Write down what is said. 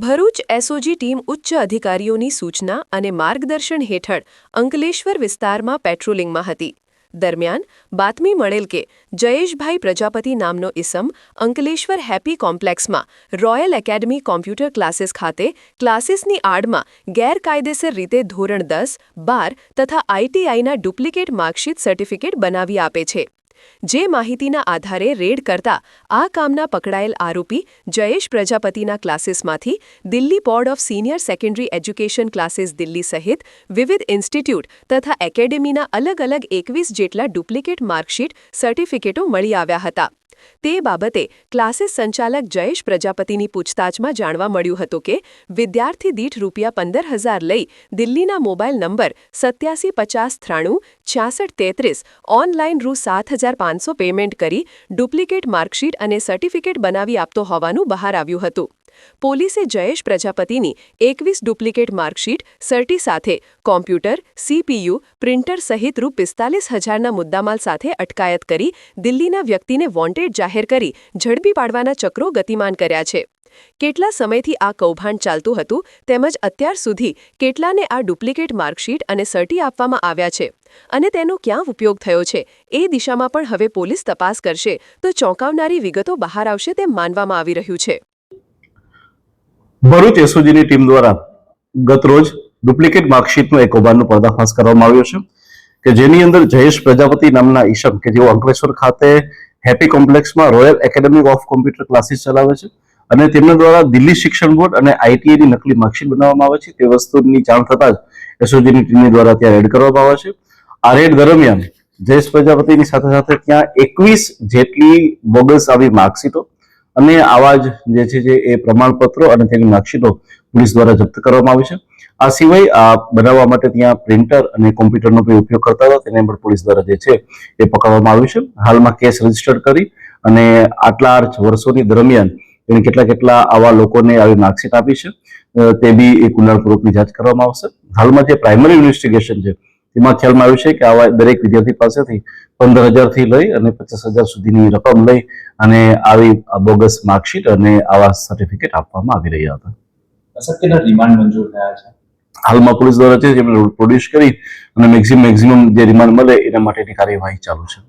Bharuch SOG team ઉચ્ચ અધિકારીઓની સૂચના અને માર્ગદર્શન હેઠળ અંકલેશ્વર વિસ્તારમાં પેટ્રોલિંગમાં હતી. દરમિયાન બાતમી મળેલ કે જયેશભાઈ પ્રજાપતિ નામનો ઇસમ અંકલેશ્વર હેપી કોમ્પ્લેક્સમાં રોયલ એકેડમી કોમ્પ્યુટર ક્લાસીસ ખાતે ક્લાસીસની આડમાં ગેરકાયદેસર રીતે ધોરણ 10, 12 તથા આઈટીઆઈના ડુપ્લિકેટ માર્કશીટ સર્ટિફિકેટ બનાવી આપે છે. જે માહિતીના આધારે રેડ કરતા આ કામના પકડાયેલ આરોપી જયેશ પ્રજાપતિના ક્લાસીસમાંથી Delhi board of senior secondary education classes Delhi સહિત વિવિધ ઇન્સ્ટિટ્યૂટ તથા એકેડેમીના અલગ અલગ 21 જેટલા ડુપ્લિકેટ માર્કશીટ સર્ટિફિકેટો મળી આવ્યા હતા. તે બાબતે ક્લાસીસ સંચાલક જયેશ પ્રજાપતિની પૂછતાછમાં જાણવા મળ્યું હતું કે વિદ્યાર્થી દીઠ ₹15,000 લઈ દિલ્હીના મોબાઈલ નંબર 8750936633 ઓનલાઈન ₹7,500 પેમેન્ટ કરી ડુપ્લિકેટ માર્કશીટ અને સર્ટિફિકેટ બનાવી આપતો હોવાનું બહાર આવ્યું હતું. પોલીસે જયેશ પ્રજાપતિની 21 ડુપ્લિકેટ માર્કશીટ સર્ટી સાથે કોમ્પ્યુટર, સીપીયુ, પ્રિન્ટર સહિત ₹45,000ના મુદ્દામાલ સાથે અટકાયત કરી દિલ્હીના વ્યક્તિને વોન્ટેડ જાહેર કરી ઝડપી પાડવાના ચક્રો ગતિમાન કર્યા છે. કેટલા સમયથી આ કૌભાંડ ચાલતું હતું તેમજ અત્યાર સુધી કેટલાને આ ડુપ્લિકેટ માર્કશીટ અને સર્ટી આપવામાં આવ્યા છે અને તેનો ક્યાં ઉપયોગ થયો છે એ દિશામાં પણ હવે પોલીસ તપાસ કરશે તો ચોંકાવનારી વિગતો બહાર આવશે તેમ માનવામાં આવી રહ્યું છે. ભરૂચ એસઓજીની ટીમ દ્વારા ગત રોજ ડુપ્લિકેટ માર્કશીટનો એક કૌભાંડનો પર્દાફાશ કરવામાં આવ્યો છે કે જેની અંદર જયેશ પ્રજાપતિ નામના ઈસમ કે જેઓ અંકલેશ્વર ખાતે હેપી કોમ્પ્લેક્સમાં royal academy of computer classes ચલાવે છે અને તેમના દ્વારા દિલ્હી શિક્ષણ બોર્ડ અને આઈટીઆઈની નકલી માર્કશીટ બનાવવામાં આવે છે. તે વસ્તુની જાણ થતાં જ એસઓજીની ટીમની દ્વારા ત્યાં રેડ કરવામાં આવે છે. આ રેડ દરમિયાન જયેશ પ્રજાપતિની સાથે સાથે ત્યાં 21 જેટલી બોગસ આવી માર્કશીટો અને આવા જ જે છે એ પ્રમાણપત્રો અને તેની માર્કશીટો પોલીસ દ્વારા જપ્ત કરવામાં આવી છે. આ સિવાય આ બનાવવા માટે ત્યાં પ્રિન્ટર અને કોમ્પ્યુટરનો ઉપયોગ કરતા હતા તેને પણ પોલીસ દ્વારા જે છે એ પકડવામાં આવ્યું છે. હાલમાં કેસ રજીસ્ટર કરી અને આટલા વર્ષોની દરમિયાન એને કેટલા આવા લોકોને આવી માર્કશીટ આપી છે તે બી એક ઊંડાણપૂર્વકની જાંચ કરવામાં આવશે. હાલમાં જે પ્રાઇમરી ઇન્વેસ્ટિગેશન છે તેમાં ખ્યાલમાં આવ્યું છે કે આવા દરેક વિદ્યાર્થી પાસેથી 15,000 થી લઈ અને 50,000 સુધીની રકમ લઈ અને આવી બોગસ માર્કશીટ અને આવા સર્ટિફિકેટ આપવામાં આવી રહ્યા હતા. કેટલા રિમાન્ડ મંજૂર થયા છે? હાલમાં પોલીસ દ્વારા છે જેમને પ્રોડ્યુસ કરી અને મેક્સિમમ જે રિમાન્ડ મળે એના માટેની કાર્યવાહી ચાલુ છે.